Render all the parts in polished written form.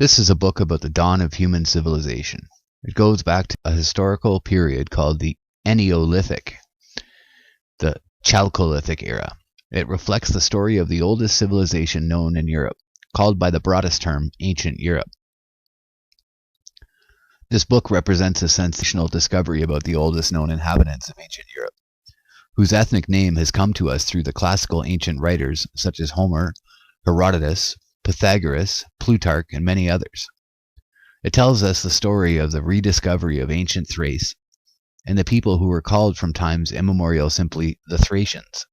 This is a book about the dawn of human civilization. It goes back to a historical period called the Neolithic, the Chalcolithic era. It reflects the story of the oldest civilization known in Europe, called by the broadest term Ancient Europe. This book represents a sensational discovery about the oldest known inhabitants of ancient Europe, whose ethnic name has come to us through the classical ancient writers such as Homer, Herodotus, Pythagoras, Plutarch, and many others. It tells us the story of the rediscovery of ancient Thrace and the people who were called from times immemorial simply the Thracians.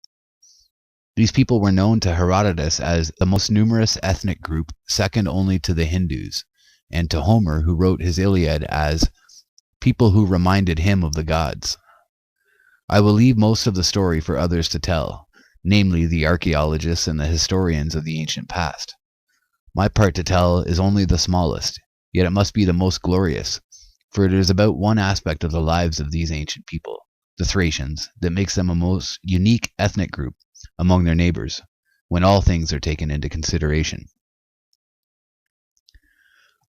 These people were known to Herodotus as the most numerous ethnic group, second only to the Hindus, and to Homer, who wrote his Iliad, as people who reminded him of the gods. I will leave most of the story for others to tell, namely the archaeologists and the historians of the ancient past. My part to tell is only the smallest, yet it must be the most glorious, for it is about one aspect of the lives of these ancient people, the Thracians, that makes them a most unique ethnic group among their neighbors, when all things are taken into consideration.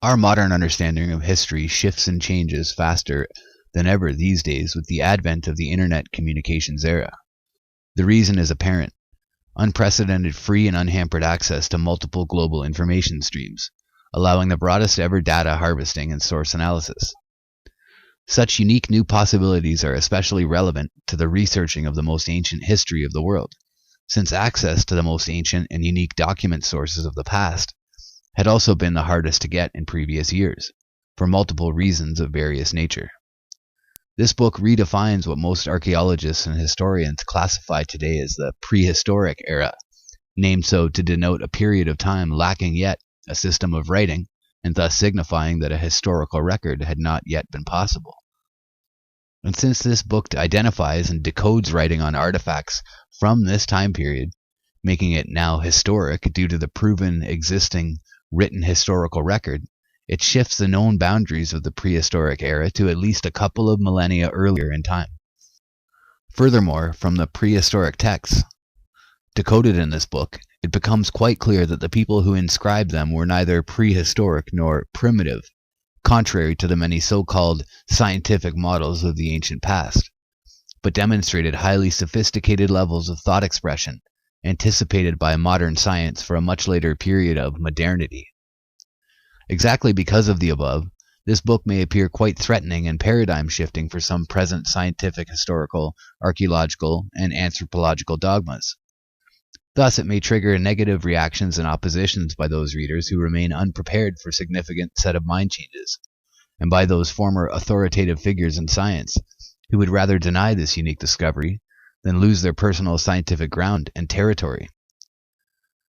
Our modern understanding of history shifts and changes faster than ever these days with the advent of the internet communications era. The reason is apparent: unprecedented free and unhampered access to multiple global information streams, allowing the broadest ever data harvesting and source analysis. Such unique new possibilities are especially relevant to the researching of the most ancient history of the world, since access to the most ancient and unique document sources of the past had also been the hardest to get in previous years, for multiple reasons of various nature. This book redefines what most archaeologists and historians classify today as the prehistoric era, named so to denote a period of time lacking yet a system of writing, and thus signifying that a historical record had not yet been possible. And since this book identifies and decodes writing on artifacts from this time period, making it now historic due to the proven existing written historical record, it shifts the known boundaries of the prehistoric era to at least a couple of millennia earlier in time. Furthermore, from the prehistoric texts decoded in this book, it becomes quite clear that the people who inscribed them were neither prehistoric nor primitive, contrary to the many so-called scientific models of the ancient past, but demonstrated highly sophisticated levels of thought expression, anticipated by modern science for a much later period of modernity. Exactly because of the above, this book may appear quite threatening and paradigm-shifting for some present scientific, historical, archaeological, and anthropological dogmas. Thus, it may trigger negative reactions and oppositions by those readers who remain unprepared for significant set of mind changes, and by those former authoritative figures in science who would rather deny this unique discovery than lose their personal scientific ground and territory.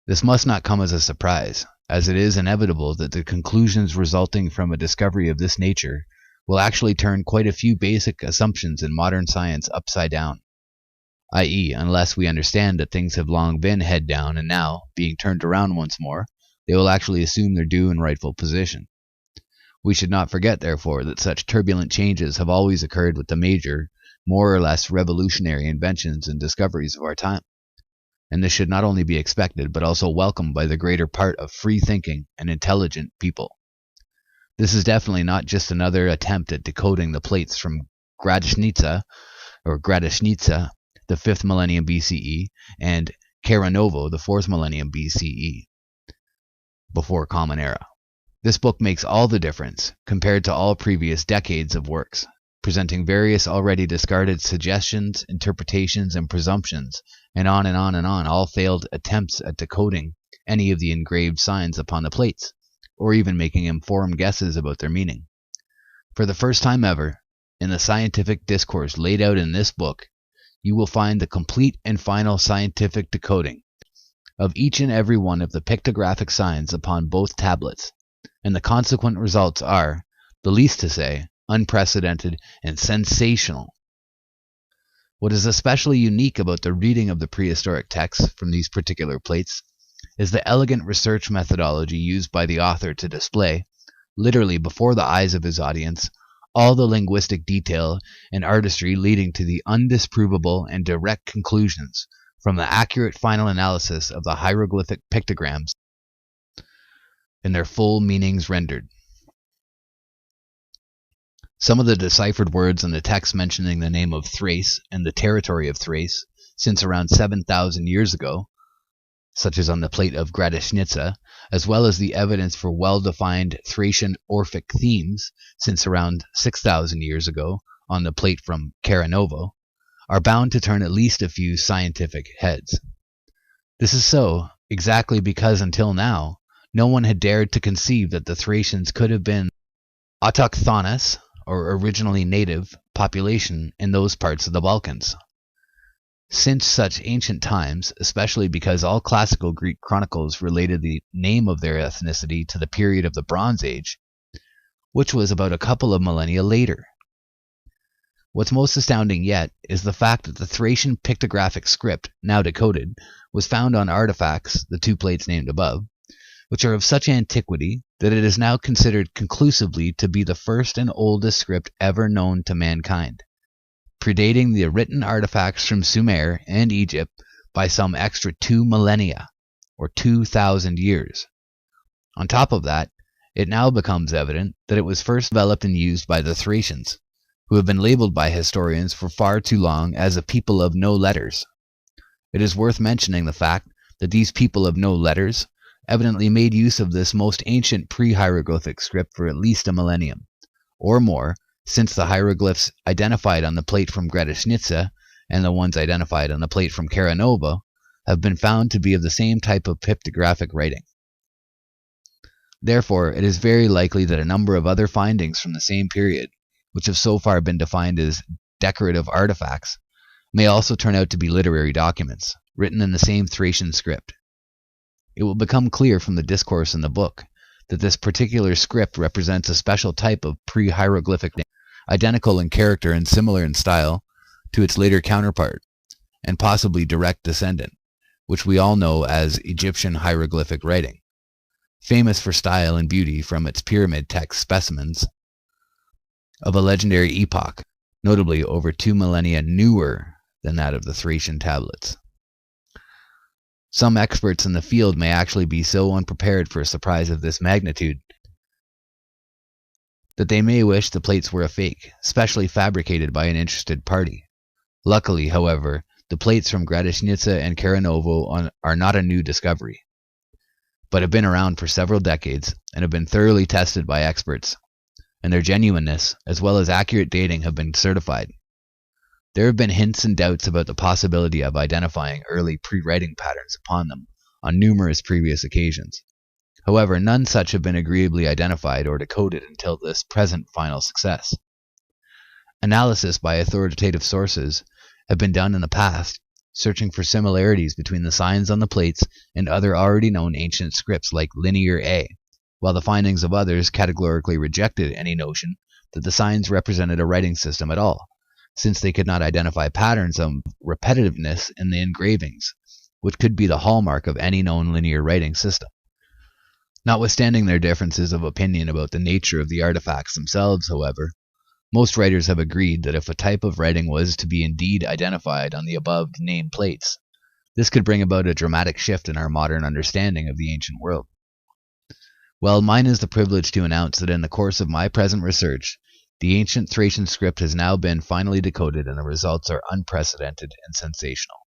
This must not come as a surprise, as it is inevitable that the conclusions resulting from a discovery of this nature will actually turn quite a few basic assumptions in modern science upside down, i.e., unless we understand that things have long been head down and now, being turned around once more, they will actually assume their due and rightful position. We should not forget, therefore, that such turbulent changes have always occurred with the major, more or less revolutionary inventions and discoveries of our time, and this should not only be expected but also welcomed by the greater part of free-thinking and intelligent people. This is definitely not just another attempt at decoding the plates from Gradishnitsa, the 5th millennium BCE, and Karanovo, the 4th millennium BCE, before Common Era. This book makes all the difference compared to all previous decades of works, presenting various already discarded suggestions, interpretations, and presumptions, and on and on and on, all failed attempts at decoding any of the engraved signs upon the plates, or even making informed guesses about their meaning. For the first time ever, in the scientific discourse laid out in this book, you will find the complete and final scientific decoding of each and every one of the pictographic signs upon both tablets, and the consequent results are, the least to say, unprecedented and sensational. What is especially unique about the reading of the prehistoric texts from these particular plates is the elegant research methodology used by the author to display, literally before the eyes of his audience, all the linguistic detail and artistry leading to the undisprovable and direct conclusions from the accurate final analysis of the hieroglyphic pictograms in their full meanings rendered. Some of the deciphered words in the text mentioning the name of Thrace and the territory of Thrace since around 7,000 years ago, such as on the plate of Gradishnitsa, as well as the evidence for well-defined Thracian Orphic themes since around 6,000 years ago on the plate from Karanovo, are bound to turn at least a few scientific heads. This is so exactly because until now, no one had dared to conceive that the Thracians could have been autochthonous, or originally native, population in those parts of the Balkans. Since such ancient times, especially because all classical Greek chronicles related the name of their ethnicity to the period of the Bronze Age, which was about a couple of millennia later. What's most astounding yet is the fact that the Thracian pictographic script, now decoded, was found on artifacts, the two plates named above, which are of such antiquity that it is now considered conclusively to be the first and oldest script ever known to mankind, predating the written artifacts from Sumer and Egypt by some extra 2 millennia, or 2,000 years. On top of that, it now becomes evident that it was first developed and used by the Thracians, who have been labeled by historians for far too long as a people of no letters. It is worth mentioning the fact that these people of no letters evidently made use of this most ancient pre-hieroglyphic script for at least a millennium, or more, since the hieroglyphs identified on the plate from Gradishnitsa and the ones identified on the plate from Karanovo have been found to be of the same type of pictographic writing. Therefore, it is very likely that a number of other findings from the same period, which have so far been defined as decorative artifacts, may also turn out to be literary documents, written in the same Thracian script. It will become clear from the discourse in the book that this particular script represents a special type of pre-hieroglyphic name, identical in character and similar in style to its later counterpart, and possibly direct descendant, which we all know as Egyptian hieroglyphic writing, famous for style and beauty from its pyramid text specimens of a legendary epoch, notably over 2 millennia newer than that of the Thracian tablets. Some experts in the field may actually be so unprepared for a surprise of this magnitude that they may wish the plates were a fake, specially fabricated by an interested party. Luckily, however, the plates from Gradishnitsa and Karanovo are not a new discovery, but have been around for several decades and have been thoroughly tested by experts, and their genuineness, as well as accurate dating, have been certified. There have been hints and doubts about the possibility of identifying early pre-writing patterns upon them on numerous previous occasions. However, none such have been agreeably identified or decoded until this present final success. Analysis by authoritative sources have been done in the past, searching for similarities between the signs on the plates and other already known ancient scripts like Linear A, while the findings of others categorically rejected any notion that the signs represented a writing system at all, since they could not identify patterns of repetitiveness in the engravings, which could be the hallmark of any known linear writing system. Notwithstanding their differences of opinion about the nature of the artifacts themselves, however, most writers have agreed that if a type of writing was to be indeed identified on the above-named plates, this could bring about a dramatic shift in our modern understanding of the ancient world. Well, mine is the privilege to announce that in the course of my present research, the ancient Thracian script has now been finally decoded, and the results are unprecedented and sensational.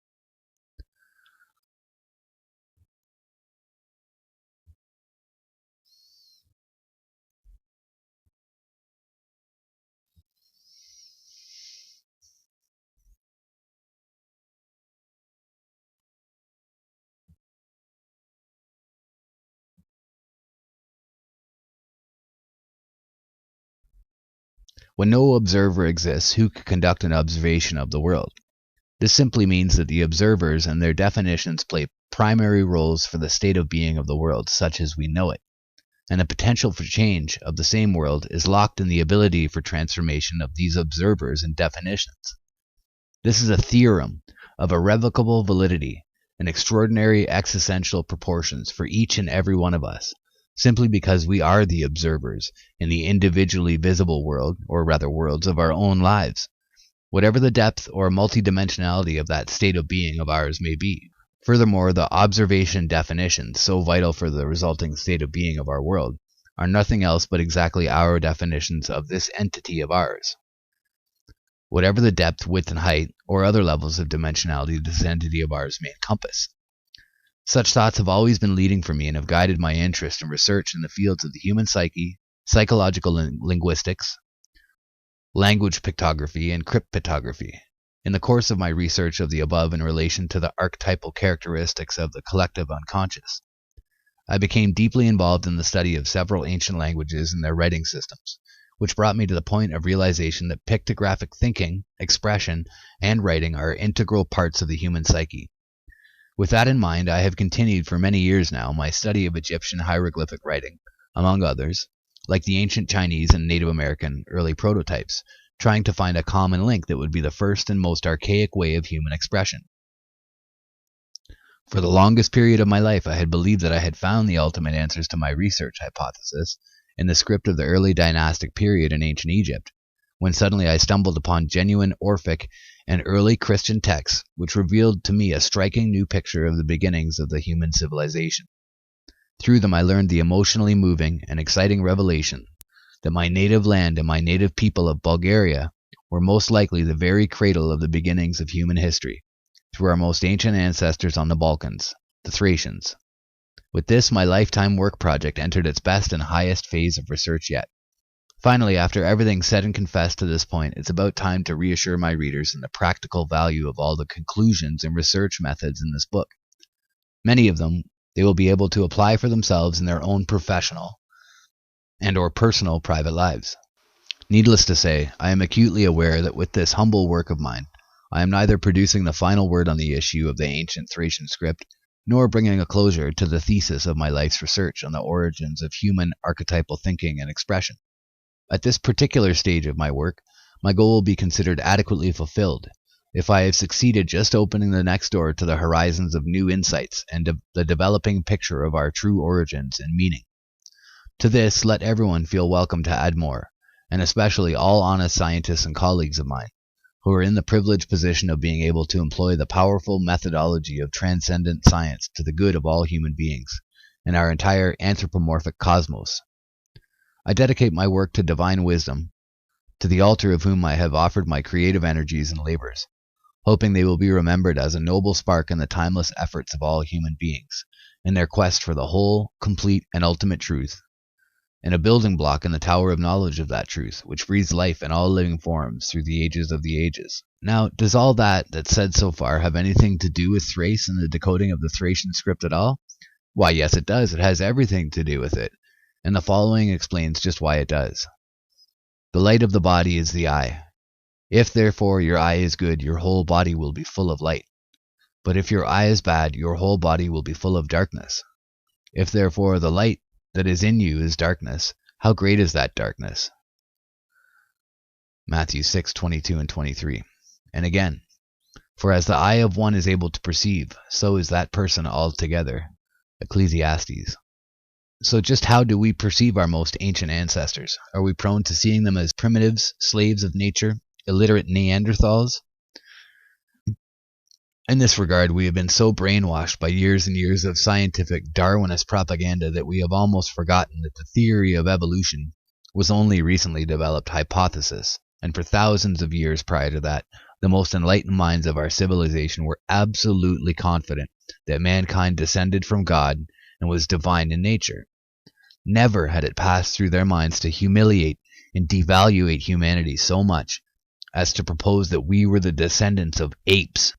When no observer exists, who could conduct an observation of the world? This simply means that the observers and their definitions play primary roles for the state of being of the world such as we know it, and the potential for change of the same world is locked in the ability for transformation of these observers and definitions. This is a theorem of irrevocable validity and extraordinary existential proportions for each and every one of us, simply because we are the observers in the individually visible world, or rather worlds of our own lives, whatever the depth or multidimensionality of that state of being of ours may be. Furthermore, the observation definitions, so vital for the resulting state of being of our world, are nothing else but exactly our definitions of this entity of ours. Whatever the depth, width, and height, or other levels of dimensionality this entity of ours may encompass. Such thoughts have always been leading for me and have guided my interest in research in the fields of the human psyche, psychological linguistics, language pictography, and cryptography. In the course of my research of the above in relation to the archetypal characteristics of the collective unconscious, I became deeply involved in the study of several ancient languages and their writing systems, which brought me to the point of realization that pictographic thinking, expression, and writing are integral parts of the human psyche. With that in mind, I have continued for many years now my study of Egyptian hieroglyphic writing, among others, like the ancient Chinese and Native American early prototypes, trying to find a common link that would be the first and most archaic way of human expression. For the longest period of my life, I had believed that I had found the ultimate answers to my research hypothesis in the script of the early dynastic period in ancient Egypt, when suddenly I stumbled upon genuine Orphic and early Christian texts, which revealed to me a striking new picture of the beginnings of the human civilization. Through them I learned the emotionally moving and exciting revelation that my native land and my native people of Bulgaria were most likely the very cradle of the beginnings of human history, through our most ancient ancestors on the Balkans, the Thracians. With this, my lifetime work project entered its best and highest phase of research yet. Finally, after everything said and confessed to this point, it's about time to reassure my readers in the practical value of all the conclusions and research methods in this book. Many of them they will be able to apply for themselves in their own professional and or personal private lives. Needless to say, I am acutely aware that with this humble work of mine, I am neither producing the final word on the issue of the ancient Thracian script, nor bringing a closure to the thesis of my life's research on the origins of human archetypal thinking and expression. At this particular stage of my work, my goal will be considered adequately fulfilled if I have succeeded just opening the next door to the horizons of new insights and the developing picture of our true origins and meaning. To this, let everyone feel welcome to add more, and especially all honest scientists and colleagues of mine, who are in the privileged position of being able to employ the powerful methodology of transcendent science to the good of all human beings, and our entire anthropomorphic cosmos. I dedicate my work to divine wisdom, to the altar of whom I have offered my creative energies and labors, hoping they will be remembered as a noble spark in the timeless efforts of all human beings, in their quest for the whole, complete, and ultimate truth, and a building block in the tower of knowledge of that truth, which breathes life in all living forms through the ages of the ages. Now, does all that's said so far have anything to do with Thrace and the decoding of the Thracian script at all? Why, yes, it does. It has everything to do with it, and the following explains just why it does. The light of the body is the eye. If, therefore, your eye is good, your whole body will be full of light. But if your eye is bad, your whole body will be full of darkness. If, therefore, the light that is in you is darkness, how great is that darkness? Matthew 6:22 and 23. And again, for as the eye of one is able to perceive, so is that person altogether. Ecclesiastes. So just how do we perceive our most ancient ancestors? Are we prone to seeing them as primitives, slaves of nature, illiterate Neanderthals? In this regard, we have been so brainwashed by years and years of scientific Darwinist propaganda that we have almost forgotten that the theory of evolution was only recently developed hypothesis, and for thousands of years prior to that, the most enlightened minds of our civilization were absolutely confident that mankind descended from God and was divine in nature. Never had it passed through their minds to humiliate and devaluate humanity so much as to propose that we were the descendants of apes.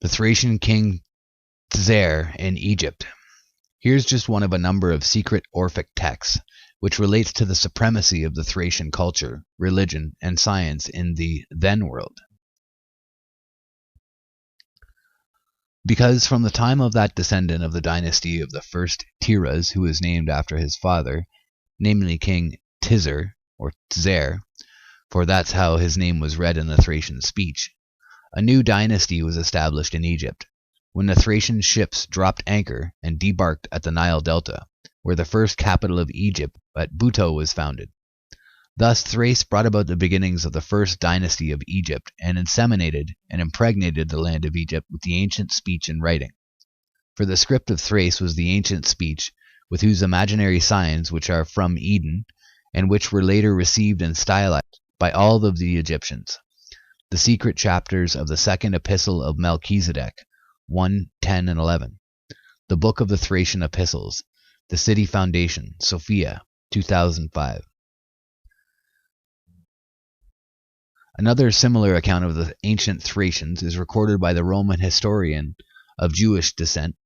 The Thracian king Tzer in Egypt. Here's just one of a number of secret Orphic texts, which relates to the supremacy of the Thracian culture, religion, and science in the then world. Because from the time of that descendant of the dynasty of the first Tiras, who was named after his father, namely King Tzer, or Tzer, for that's how his name was read in the Thracian speech, a new dynasty was established in Egypt, when the Thracian ships dropped anchor and debarked at the Nile Delta, where the first capital of Egypt, at Buto, was founded. Thus Thrace brought about the beginnings of the first dynasty of Egypt and inseminated and impregnated the land of Egypt with the ancient speech and writing. For the script of Thrace was the ancient speech, with whose imaginary signs, which are from Eden, and which were later received and stylized by all of the Egyptians. The secret chapters of the second epistle of Melchizedek, 1, 10, and 11. The book of the Thracian epistles, the city foundation, Sophia, 2005. Another similar account of the ancient Thracians is recorded by the Roman historian of Jewish descent,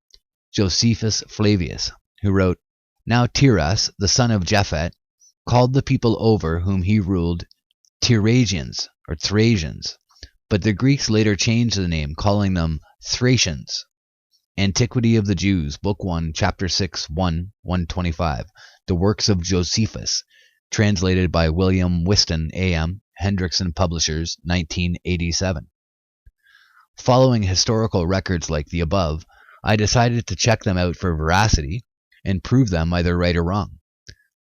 Josephus Flavius, who wrote, "Now Tiras, the son of Japhet, called the people over whom he ruled Thracians, but the Greeks later changed the name, calling them Thracians." Antiquity of the Jews, Book 1, Chapter 6, 125. The Works of Josephus, translated by William Whiston, A.M., Hendrickson Publishers, 1987. Following historical records like the above, I decided to check them out for veracity and prove them either right or wrong.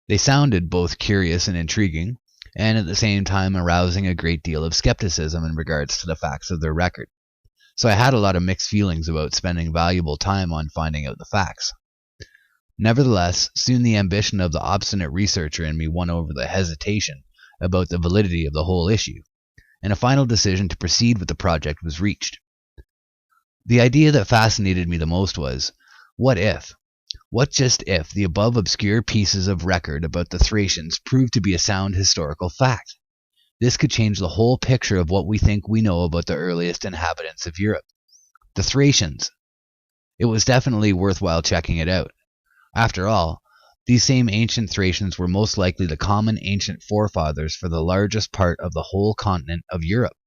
They sounded both curious and intriguing, and at the same time arousing a great deal of skepticism in regards to the facts of their record. So I had a lot of mixed feelings about spending valuable time on finding out the facts. Nevertheless, soon the ambition of the obstinate researcher in me won over the hesitation about the validity of the whole issue, and a final decision to proceed with the project was reached. The idea that fascinated me the most was, what just if the above obscure pieces of record about the Thracians proved to be a sound historical fact? This could change the whole picture of what we think we know about the earliest inhabitants of Europe. The Thracians. It was definitely worthwhile checking it out. After all, these same ancient Thracians were most likely the common ancient forefathers for the largest part of the whole continent of Europe.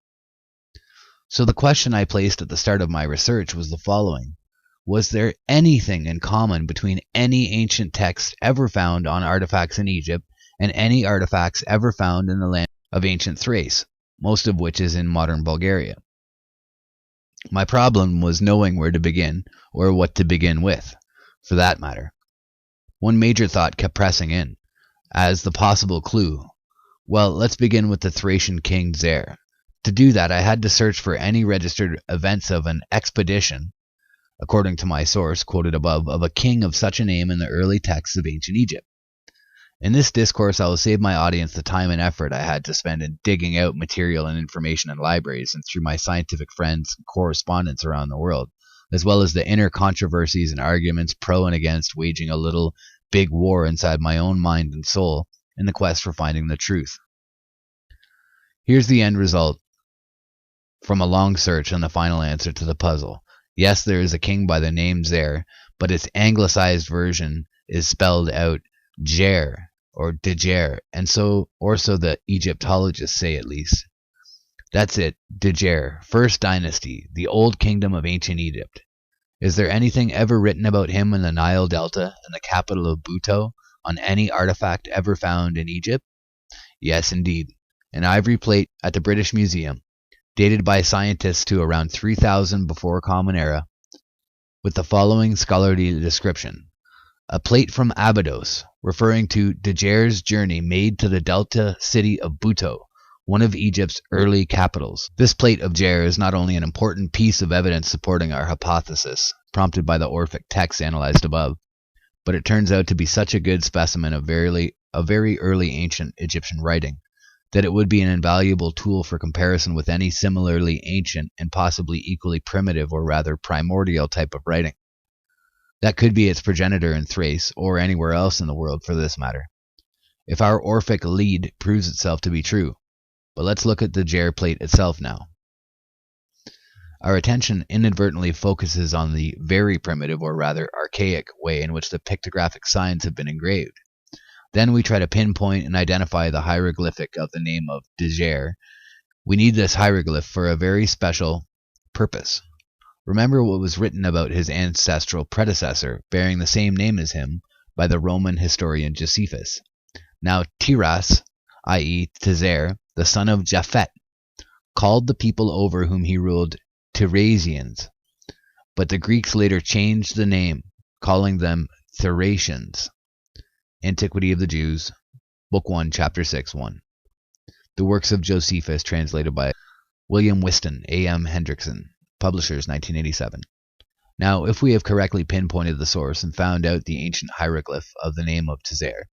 So the question I placed at the start of my research was the following. Was there anything in common between any ancient text ever found on artifacts in Egypt and any artifacts ever found in the land of ancient Thrace, most of which is in modern Bulgaria? My problem was knowing where to begin, or what to begin with, for that matter. One major thought kept pressing in, as the possible clue. Well, let's begin with the Thracian king Zair. To do that, I had to search for any registered events of an expedition, according to my source, quoted above, of a king of such a name in the early texts of ancient Egypt. In this discourse, I will save my audience the time and effort I had to spend in digging out material and information in libraries and through my scientific friends and correspondents around the world, as well as the inner controversies and arguments pro and against waging a little big war inside my own mind and soul in the quest for finding the truth. Here's the end result from a long search and the final answer to the puzzle. Yes, there is a king by the name Zair, but its anglicized version is spelled out Jer or Djer, and so the Egyptologists say, at least. That's it, Djer, first dynasty, the old kingdom of ancient Egypt. Is there anything ever written about him in the Nile Delta and the capital of Buto on any artifact ever found in Egypt? Yes, indeed. An ivory plate at the British Museum, dated by scientists to around 3000 before Common Era, with the following scholarly description. A plate from Abydos, referring to Djer's journey made to the delta city of Buto, one of Egypt's early capitals. This plate of Djer is not only an important piece of evidence supporting our hypothesis, prompted by the Orphic text analyzed above, but it turns out to be such a good specimen of very early ancient Egyptian writing, that it would be an invaluable tool for comparison with any similarly ancient and possibly equally primitive or rather primordial type of writing. That could be its progenitor in Thrace, or anywhere else in the world for this matter, if our Orphic lead proves itself to be true. But let's look at the Djer plate itself now. Our attention inadvertently focuses on the very primitive or rather archaic way in which the pictographic signs have been engraved. Then we try to pinpoint and identify the hieroglyphic of the name of Djer. We need this hieroglyph for a very special purpose. Remember what was written about his ancestral predecessor, bearing the same name as him, by the Roman historian Josephus. Now Tiras, i.e. Zair, the son of Japhet, called the people over whom he ruled Thracians, but the Greeks later changed the name, calling them Thracians. Antiquity of the Jews, Book 1, Chapter 6, 1. The Works of Josephus, translated by William Whiston, A.M. Hendrickson, Publishers, 1987. Now, if we have correctly pinpointed the source and found out the ancient hieroglyph of the name of Tzer,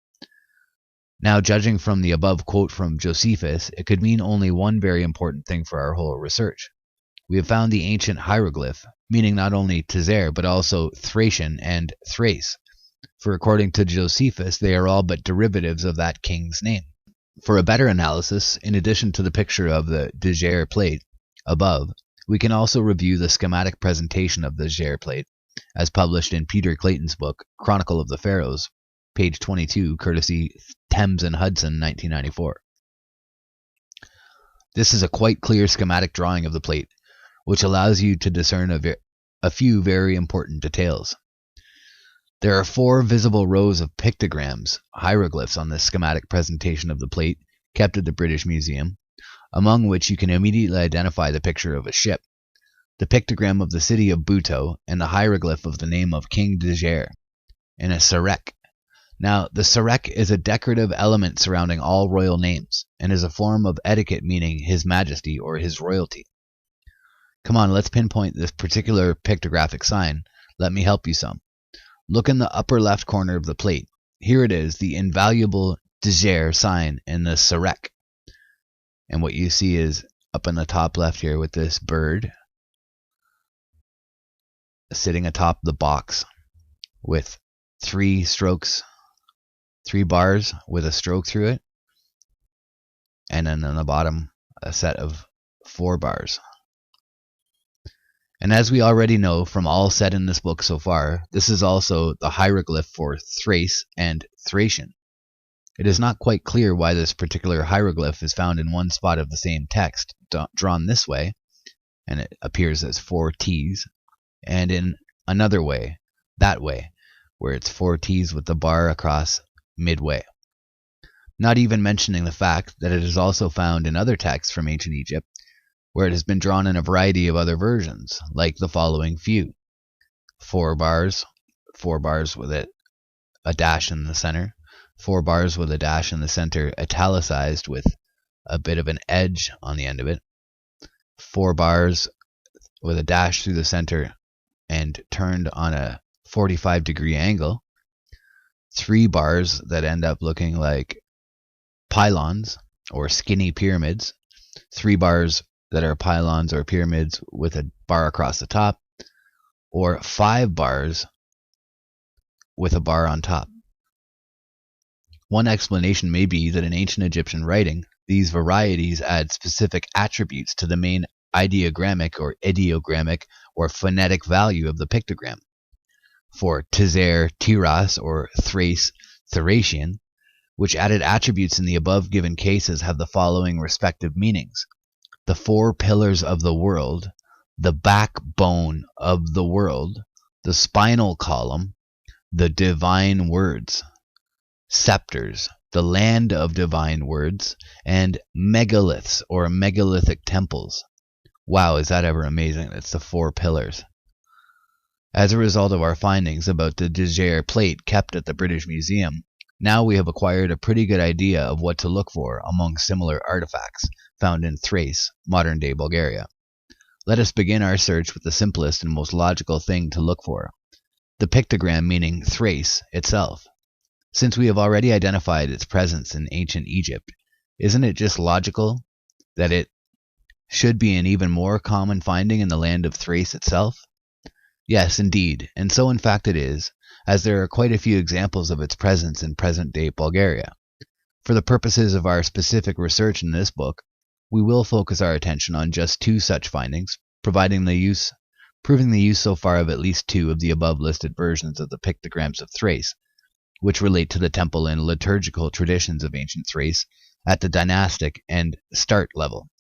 now judging from the above quote from Josephus, it could mean only one very important thing for our whole research. We have found the ancient hieroglyph, meaning not only Tzer, but also Thracian and Thrace, for according to Josephus, they are all but derivatives of that king's name. For a better analysis, in addition to the picture of the Decoded plate above, we can also review the schematic presentation of the Decoded plate, as published in Peter Clayton's book, Chronicle of the Pharaohs, page 22, courtesy Thames and Hudson, 1994. This is a quite clear schematic drawing of the plate, which allows you to discern a few very important details. There are 4 visible rows of pictograms, hieroglyphs on this schematic presentation of the plate, kept at the British Museum, among which you can immediately identify the picture of a ship, the pictogram of the city of Buto, and the hieroglyph of the name of King Decoded, and a sarek. Now, the sarek is a decorative element surrounding all royal names, and is a form of etiquette meaning His Majesty or His Royalty. Come on, let's pinpoint this particular pictographic sign. Let me help you some. Look in the upper left corner of the plate. Here it is, the invaluable Decoded sign in the sarek. And what you see is up in the top left here with this bird sitting atop the box with 3 bars with a stroke through it, and then on the bottom a set of 4 bars. And as we already know from all said in this book so far, this is also the hieroglyph for Thrace and Thracian. It is not quite clear why this particular hieroglyph is found in one spot of the same text, drawn this way, and it appears as 4 T's, and in another way, that way, where it's 4 T's with the bar across midway. Not even mentioning the fact that it is also found in other texts from ancient Egypt, where it has been drawn in a variety of other versions, like the following few. 4 bars with a dash in the center, 4 bars with a dash in the center, italicized with a bit of an edge on the end of it, 4 bars with a dash through the center and turned on a 45-degree angle, 3 bars that end up looking like pylons or skinny pyramids, 3 bars that are pylons or pyramids with a bar across the top, or 5 bars with a bar on top. One explanation may be that in ancient Egyptian writing, these varieties add specific attributes to the main ideogrammic or ideogrammic or phonetic value of the pictogram. For Tzer, Tiras, or Thrace, Thracian, which added attributes in the above given cases have the following respective meanings: the 4 pillars of the world, the backbone of the world, the spinal column, the divine words, scepters, the land of divine words, and megaliths or megalithic temples. Wow, is that ever amazing? That's the 4 pillars. As a result of our findings about the Decoded plate kept at the British Museum, now we have acquired a pretty good idea of what to look for among similar artifacts found in Thrace, modern-day Bulgaria. Let us begin our search with the simplest and most logical thing to look for: the pictogram meaning Thrace itself. Since we have already identified its presence in ancient Egypt, isn't it just logical that it should be an even more common finding in the land of Thrace itself? Yes, indeed, and so in fact it is, as there are quite a few examples of its presence in present-day Bulgaria. For the purposes of our specific research in this book, we will focus our attention on just 2 such findings, proving the use so far of at least 2 of the above-listed versions of the pictograms of Thrace, which relate to the temple and liturgical traditions of ancient Thrace at the dynastic and start level.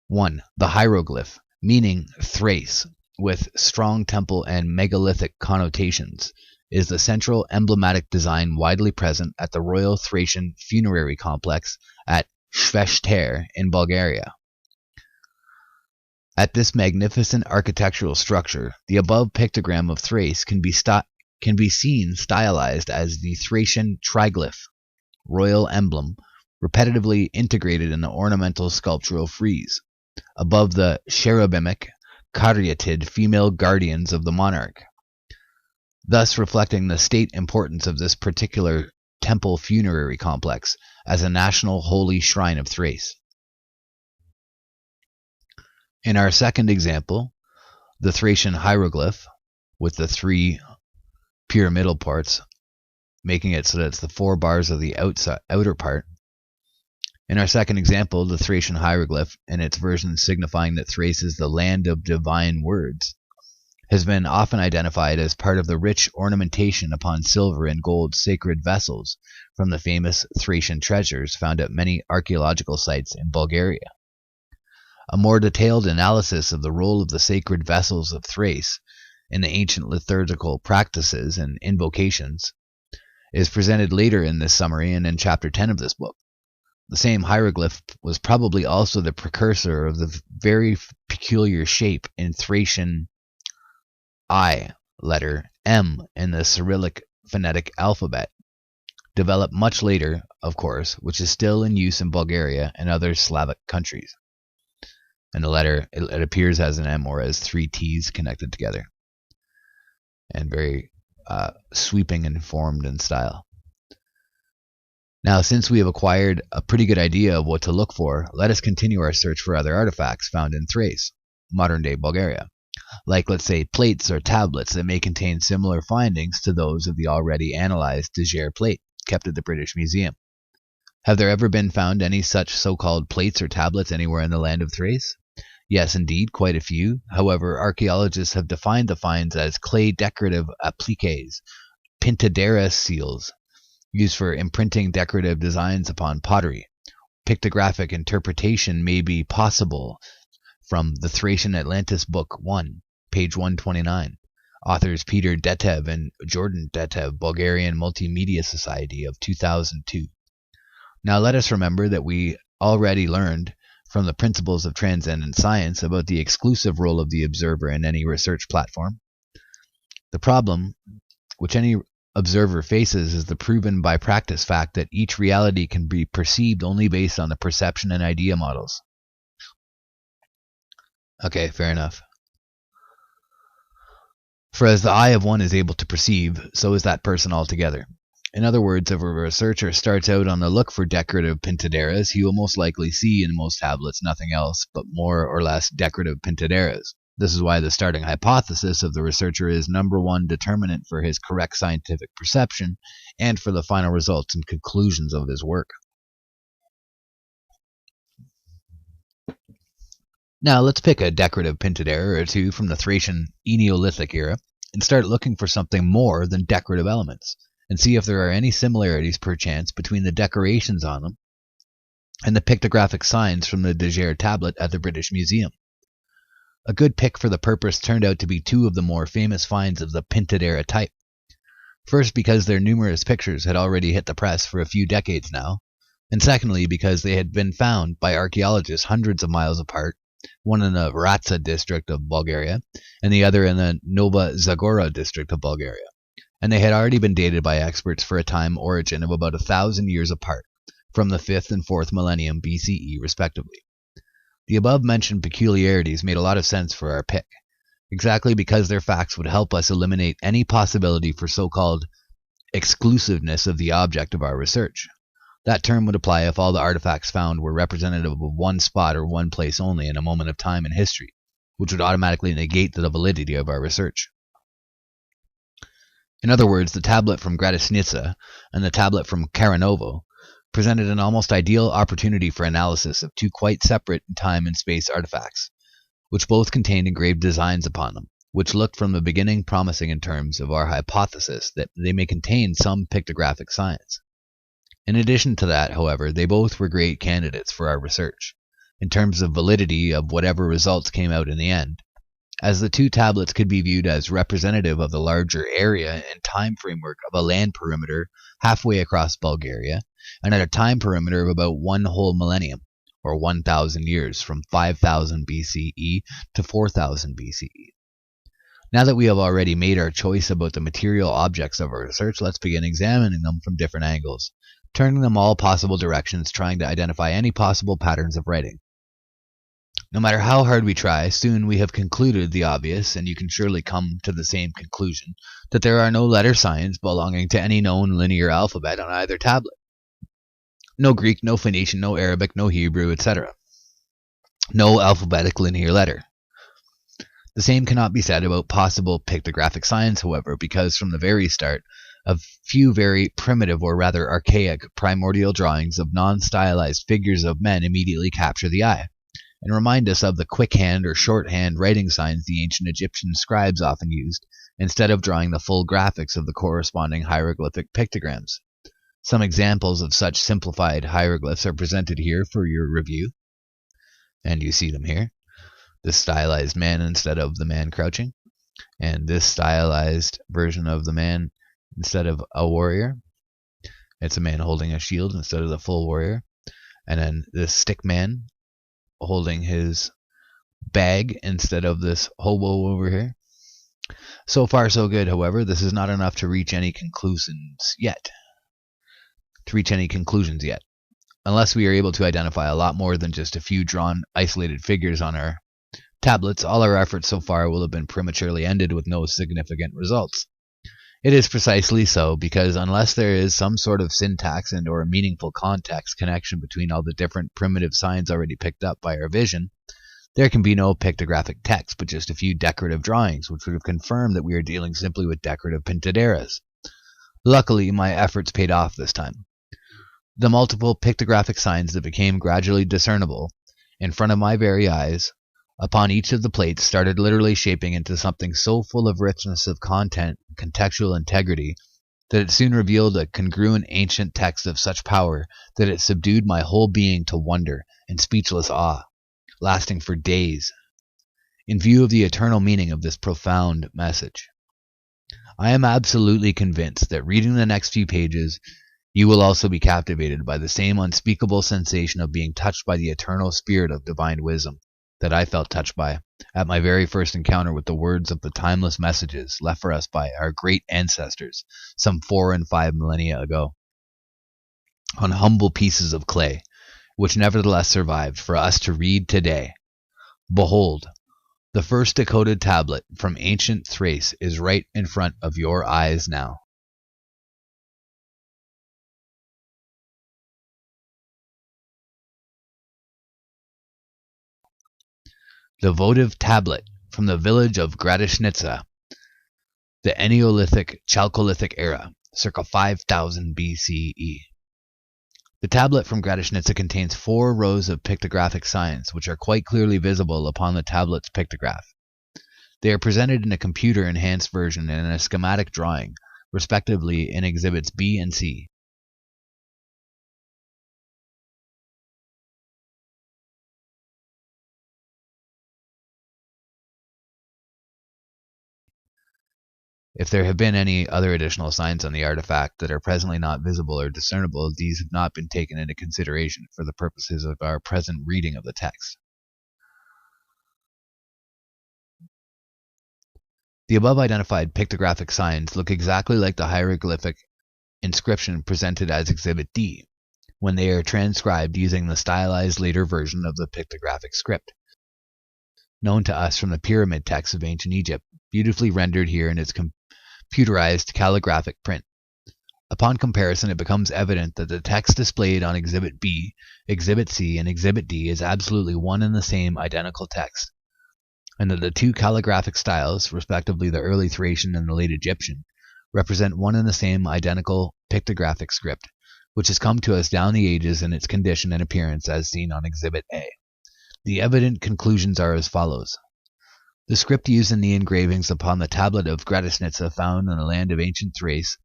1. The hieroglyph, meaning Thrace, with strong temple and megalithic connotations, is the central emblematic design widely present at the Royal Thracian Funerary Complex at Sveshter in Bulgaria. At this magnificent architectural structure, the above pictogram of Thrace can be seen stylized as the Thracian triglyph, royal emblem, repetitively integrated in the ornamental sculptural frieze, above the cherubic, caryatid female guardians of the monarch, thus reflecting the state importance of this particular temple funerary complex as a national holy shrine of Thrace. In our second example, the Thracian hieroglyph, with the 3 pyramidal parts, making it so that it's the 4 bars of the outer part. In our second example, the Thracian hieroglyph, and its version signifying that Thrace is the land of divine words, has been often identified as part of the rich ornamentation upon silver and gold sacred vessels from the famous Thracian treasures found at many archaeological sites in Bulgaria. A more detailed analysis of the role of the sacred vessels of Thrace in the ancient liturgical practices and invocations is presented later in this summary and in chapter 10 of this book. The same hieroglyph was probably also the precursor of the very peculiar shape in Thracian I letter M in the Cyrillic phonetic alphabet, developed much later, of course, which is still in use in Bulgaria and other Slavic countries. And the letter, it appears as an M or as 3 T's connected together, and very sweeping and formed in style. Now, since we have acquired a pretty good idea of what to look for, let us continue our search for other artifacts found in Thrace, modern-day Bulgaria, like, let's say, plates or tablets that may contain similar findings to those of the already analyzed Decoded plate kept at the British Museum. Have there ever been found any such so-called plates or tablets anywhere in the land of Thrace? Yes, indeed, quite a few. However, archaeologists have defined the finds as clay decorative appliques, pintadera seals, used for imprinting decorative designs upon pottery. Pictographic interpretation may be possible from the Thracian Atlantis Book 1, page 129. Authors Peter Detev and Jordan Detev, Bulgarian Multimedia Society of 2002. Now let us remember that we already learned from the principles of transcendent science about the exclusive role of the observer in any research platform. The problem which any observer faces is the proven by practice fact that each reality can be perceived only based on the perception and idea models. Okay, fair enough. For as the eye of one is able to perceive, so is that person altogether. In other words, if a researcher starts out on the look for decorative pintaderas, he will most likely see in most tablets nothing else but more or less decorative pintaderas. This is why the starting hypothesis of the researcher is number one determinant for his correct scientific perception and for the final results and conclusions of his work. Now let's pick a decorative pintadera or two from the Thracian Neolithic era and start looking for something more than decorative elements, and see if there are any similarities perchance between the decorations on them and the pictographic signs from the Decoded tablet at the British Museum. A good pick for the purpose turned out to be 2 of the more famous finds of the pintadera type. First, because their numerous pictures had already hit the press for a few decades now, and secondly, because they had been found by archaeologists hundreds of miles apart, one in the Vratsa district of Bulgaria and the other in the Nova Zagora district of Bulgaria, and they had already been dated by experts for a time origin of about 1,000 years apart, from the 5th and 4th millennium BCE respectively. The above-mentioned peculiarities made a lot of sense for our pick, exactly because their facts would help us eliminate any possibility for so-called exclusiveness of the object of our research. That term would apply if all the artifacts found were representative of one spot or one place only in a moment of time in history, which would automatically negate the validity of our research. In other words, the tablet from Gradisnica and the tablet from Karanovo presented an almost ideal opportunity for analysis of 2 quite separate time and space artifacts, which both contained engraved designs upon them, which looked from the beginning promising in terms of our hypothesis that they may contain some pictographic signs. In addition to that, however, they both were great candidates for our research, in terms of validity of whatever results came out in the end, as the 2 tablets could be viewed as representative of the larger area and time framework of a land perimeter halfway across Bulgaria, and at a time perimeter of about 1 whole millennium, or 1,000 years, from 5,000 BCE to 4,000 BCE. Now that we have already made our choice about the material objects of our research, let's begin examining them from different angles, turning them all possible directions, trying to identify any possible patterns of writing. No matter how hard we try, soon we have concluded the obvious, and you can surely come to the same conclusion, that there are no letter signs belonging to any known linear alphabet on either tablet. No Greek, no Phoenician, no Arabic, no Hebrew, etc. No alphabetic linear letter. The same cannot be said about possible pictographic signs, however, because from the very start, a few very primitive or rather archaic primordial drawings of non-stylized figures of men immediately capture the eye, and remind us of the quickhand or shorthand writing signs the ancient Egyptian scribes often used, instead of drawing the full graphics of the corresponding hieroglyphic pictograms. Some examples of such simplified hieroglyphs are presented here for your review, and you see them here. This stylized man instead of the man crouching, and this stylized version of the man instead of a warrior. It's a man holding a shield instead of the full warrior, and then this stick man holding his bag instead of this hobo over here. So far so good, however, this is not enough to reach any conclusions yet. Unless we are able to identify a lot more than just a few drawn, isolated figures on our tablets, all our efforts so far will have been prematurely ended with no significant results. It is precisely so, because unless there is some sort of syntax and or a meaningful context connection between all the different primitive signs already picked up by our vision, there can be no pictographic text, but just a few decorative drawings, which would have confirmed that we are dealing simply with decorative pintaderas. Luckily, my efforts paid off this time. The multiple pictographic signs that became gradually discernible in front of my very eyes upon each of the plates started literally shaping into something so full of richness of content and contextual integrity that it soon revealed a congruent ancient text of such power that it subdued my whole being to wonder and speechless awe, lasting for days, in view of the eternal meaning of this profound message. I am absolutely convinced that reading the next few pages, you will also be captivated by the same unspeakable sensation of being touched by the eternal spirit of divine wisdom that I felt touched by at my very first encounter with the words of the timeless messages left for us by our great ancestors some 4 and 5 millennia ago, on humble pieces of clay, which nevertheless survived for us to read today. Behold, the first decoded tablet from ancient Thrace is right in front of your eyes now. The votive tablet from the village of Gradishnitsa, the Neolithic Chalcolithic era, circa 5000 BCE. The tablet from Gradishnitsa contains 4 rows of pictographic signs, which are quite clearly visible upon the tablet's pictograph. They are presented in a computer-enhanced version and in a schematic drawing, respectively in exhibits B and C. If there have been any other additional signs on the artifact that are presently not visible or discernible, these have not been taken into consideration for the purposes of our present reading of the text. The above identified pictographic signs look exactly like the hieroglyphic inscription presented as Exhibit D, when they are transcribed using the stylized later version of the pictographic script, known to us from the pyramid texts of ancient Egypt, beautifully rendered here in its computerized calligraphic print. Upon comparison, it becomes evident that the text displayed on Exhibit B, Exhibit C, and Exhibit D is absolutely one and the same identical text, and that the 2 calligraphic styles, respectively the early Thracian and the late Egyptian, represent one and the same identical pictographic script, which has come to us down the ages in its condition and appearance as seen on Exhibit A. The evident conclusions are as follows. The script used in the engravings upon the tablet of Gradishnitsa found in the land of ancient Thrace,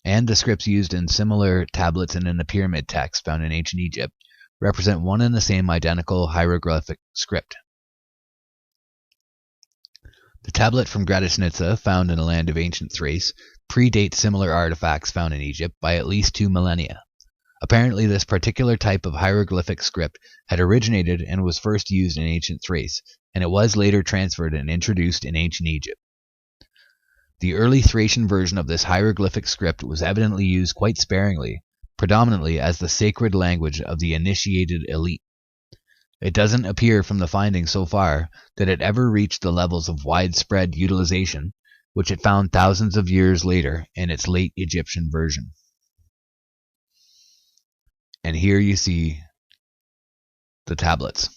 and the scripts used in similar tablets and in the pyramid text found in ancient Egypt, represent one and the same identical hieroglyphic script. The tablet from Gradishnitsa found in the land of ancient Thrace predates similar artifacts found in Egypt by at least 2 millennia. Apparently, this particular type of hieroglyphic script had originated and was first used in ancient Thrace, and it was later transferred and introduced in ancient Egypt. The early Thracian version of this hieroglyphic script was evidently used quite sparingly, predominantly as the sacred language of the initiated elite. It doesn't appear from the findings so far that it ever reached the levels of widespread utilization, which it found thousands of years later in its late Egyptian version. And here you see the tablets.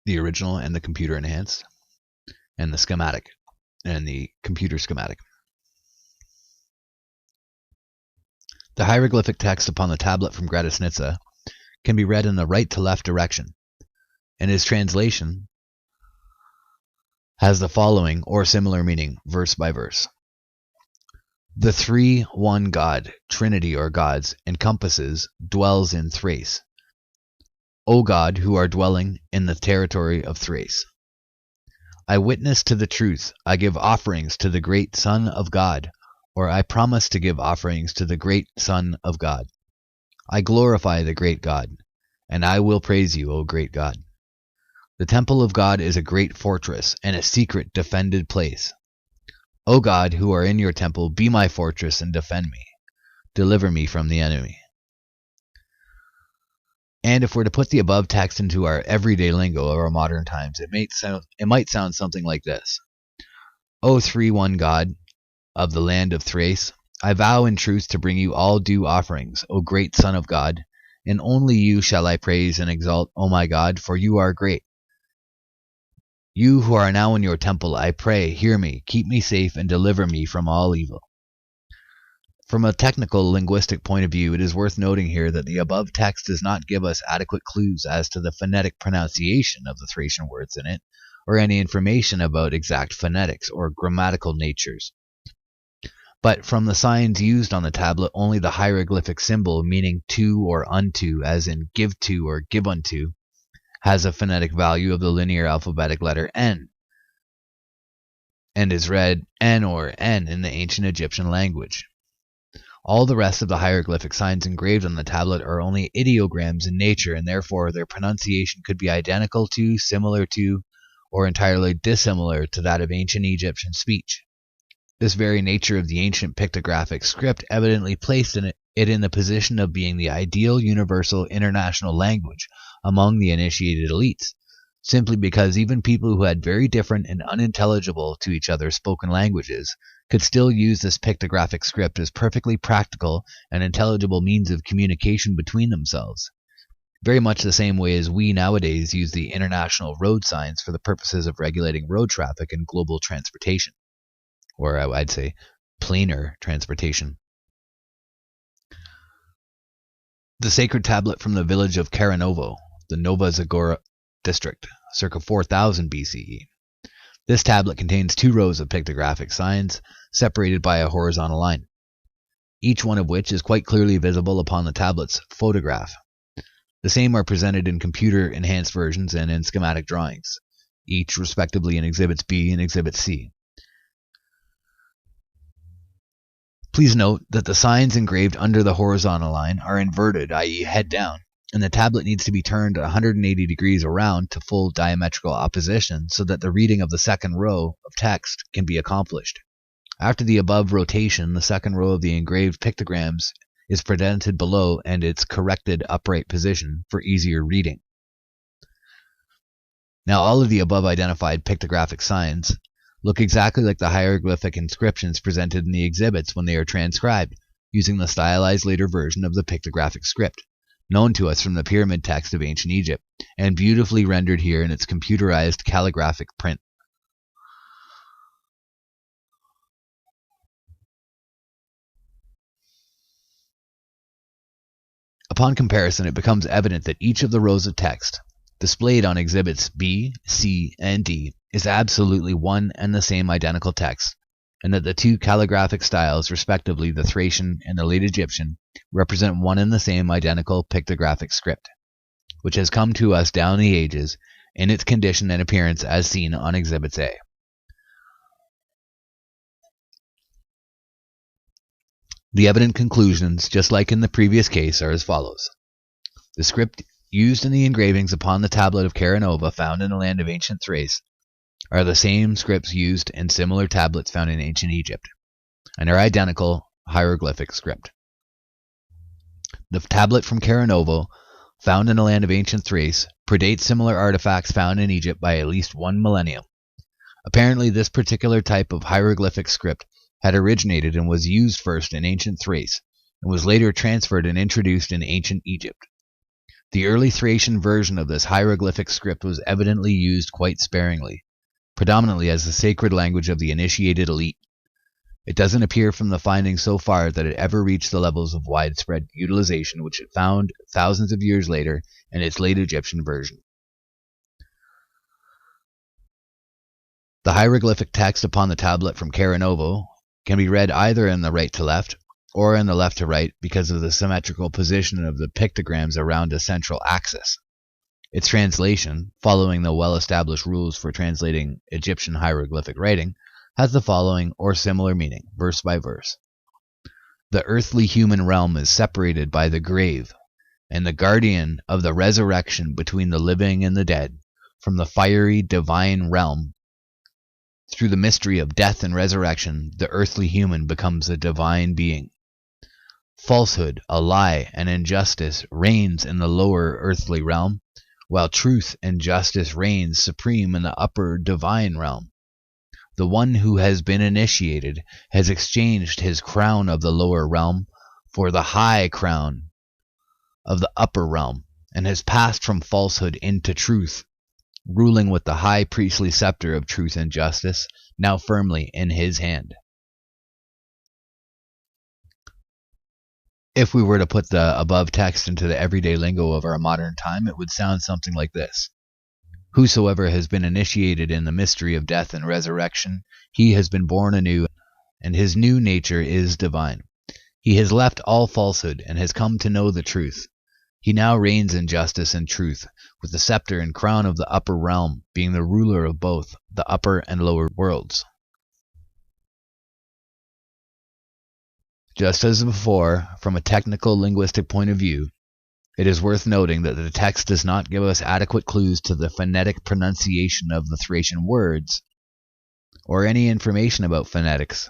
The original and the computer enhanced, and the schematic, and the computer schematic. The hieroglyphic text upon the tablet from Gradisnitsa can be read in the right to left direction, and its translation has the following or similar meaning, verse by verse. The three one God, Trinity or gods, encompasses, dwells in Thrace. O God, who are dwelling in the territory of Thrace. I witness to the truth, I give offerings to the great Son of God, or I promise to give offerings to the great Son of God. I glorify the great God, and I will praise you, O great God. The temple of God is a great fortress, and a secret defended place. O God, who are in your temple, be my fortress and defend me. Deliver me from the enemy. And if we're to put the above text into our everyday lingo of our modern times, it might sound something like this. O three one God of the land of Thrace, I vow in truth to bring you all due offerings, O great Son of God, and only you shall I praise and exalt, O my God, for you are great. You who are now in your temple, I pray, hear me, keep me safe, and deliver me from all evil. From a technical linguistic point of view, it is worth noting here that the above text does not give us adequate clues as to the phonetic pronunciation of the Thracian words in it, or any information about exact phonetics or grammatical natures. But from the signs used on the tablet, only the hieroglyphic symbol meaning to or unto, as in give to or give unto, has a phonetic value of the linear alphabetic letter N, and is read N or N in the ancient Egyptian language. All the rest of the hieroglyphic signs engraved on the tablet are only ideograms in nature, and therefore their pronunciation could be identical to, similar to, or entirely dissimilar to that of ancient Egyptian speech. This very nature of the ancient pictographic script evidently placed it in the position of being the ideal universal international language among the initiated elites, simply because even people who had very different and unintelligible to each other spoken languages could still use this pictographic script as perfectly practical and intelligible means of communication between themselves, very much the same way as we nowadays use the international road signs for the purposes of regulating road traffic and global transportation, or I'd say planar transportation. The sacred tablet from the village of Karanovo, the Nova Zagora district, circa 4000 BCE. This tablet contains 2 rows of pictographic signs, separated by a horizontal line, each one of which is quite clearly visible upon the tablet's photograph. The same are presented in computer-enhanced versions and in schematic drawings, each respectively in Exhibits B and Exhibit C. Please note that the signs engraved under the horizontal line are inverted, i.e. head down, and the tablet needs to be turned 180 degrees around to full diametrical opposition so that the reading of the second row of text can be accomplished. After the above rotation, the second row of the engraved pictograms is presented below and its corrected upright position for easier reading. Now all of the above identified pictographic signs look exactly like the hieroglyphic inscriptions presented in the exhibits when they are transcribed, using the stylized later version of the pictographic script, known to us from the pyramid text of ancient Egypt, and beautifully rendered here in its computerized calligraphic print. Upon comparison, it becomes evident that each of the rows of text, displayed on exhibits B, C, and D, is absolutely one and the same identical text, and that the 2 calligraphic styles, respectively the Thracian and the late Egyptian, represent one and the same identical pictographic script, which has come to us down the ages in its condition and appearance as seen on Exhibits A. The evident conclusions, just like in the previous case, are as follows. The script used in the engravings upon the tablet of Karanova found in the land of ancient Thrace are the same scripts used in similar tablets found in ancient Egypt, and are identical hieroglyphic script. The tablet from Caranovo, found in the land of ancient Thrace, predates similar artifacts found in Egypt by at least 1 millennium. Apparently, this particular type of hieroglyphic script had originated and was used first in ancient Thrace, and was later transferred and introduced in ancient Egypt. The early Thracian version of this hieroglyphic script was evidently used quite sparingly, predominantly as the sacred language of the initiated elite. It doesn't appear from the findings so far that it ever reached the levels of widespread utilization which it found thousands of years later in its late Egyptian version. The hieroglyphic text upon the tablet from Caranovo can be read either in the right to left or in the left to right because of the symmetrical position of the pictograms around a central axis. Its translation, following the well-established rules for translating Egyptian hieroglyphic writing, has the following or similar meaning, verse by verse. The earthly human realm is separated by the grave, and the guardian of the resurrection between the living and the dead, from the fiery divine realm. Through the mystery of death and resurrection, the earthly human becomes a divine being. Falsehood, a lie, and injustice reigns in the lower earthly realm, while truth and justice reigns supreme in the upper divine realm. The one who has been initiated has exchanged his crown of the lower realm for the high crown of the upper realm, and has passed from falsehood into truth, ruling with the high priestly scepter of truth and justice, now firmly in his hand. If we were to put the above text into the everyday lingo of our modern time, it would sound something like this. Whosoever has been initiated in the mystery of death and resurrection, he has been born anew, and his new nature is divine. He has left all falsehood and has come to know the truth. He now reigns in justice and truth, with the scepter and crown of the upper realm, being the ruler of both the upper and lower worlds. Just as before, from a technical linguistic point of view, it is worth noting that the text does not give us adequate clues to the phonetic pronunciation of the Thracian words, or any information about phonetics,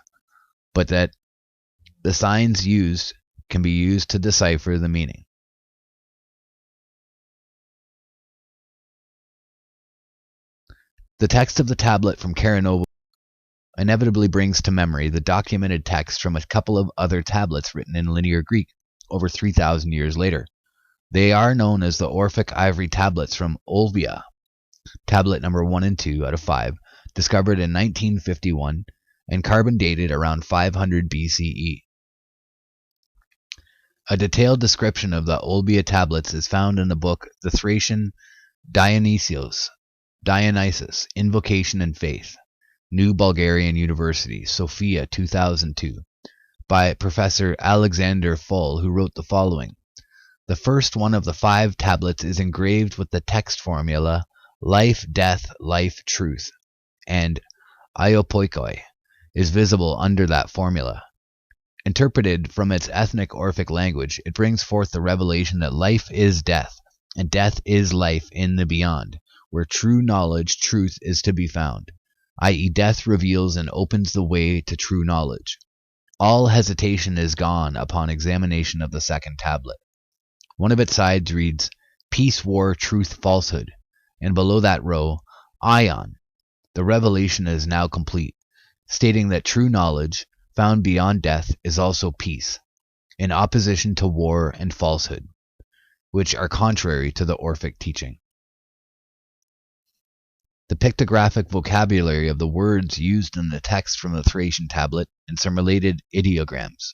but that the signs used can be used to decipher the meaning. The text of the tablet from Caranovo inevitably brings to memory the documented text from a couple of other tablets written in Linear Greek over 3,000 years later. They are known as the Orphic ivory tablets from Olbia, tablet number 1 and 2 out of 5, discovered in 1951 and carbon dated around 500 BCE. A detailed description of the Olbia tablets is found in the book The Thracian Dionysius, Invocation and Faith, New Bulgarian University, Sofia 2002, by Professor Alexander Full, who wrote the following. The first one of the 5 tablets is engraved with the text formula life, death, life, truth, and iopoikoi is visible under that formula. Interpreted from its ethnic Orphic language, it brings forth the revelation that life is death, and death is life in the beyond, where true knowledge, truth, is to be found, i.e. death reveals and opens the way to true knowledge. All hesitation is gone upon examination of the second tablet. One of its sides reads, Peace, War, Truth, Falsehood, and below that row, Ion. The revelation is now complete, stating that true knowledge, found beyond death, is also peace, in opposition to war and falsehood, which are contrary to the Orphic teaching. The pictographic vocabulary of the words used in the text from the Thracian tablet and some related ideograms.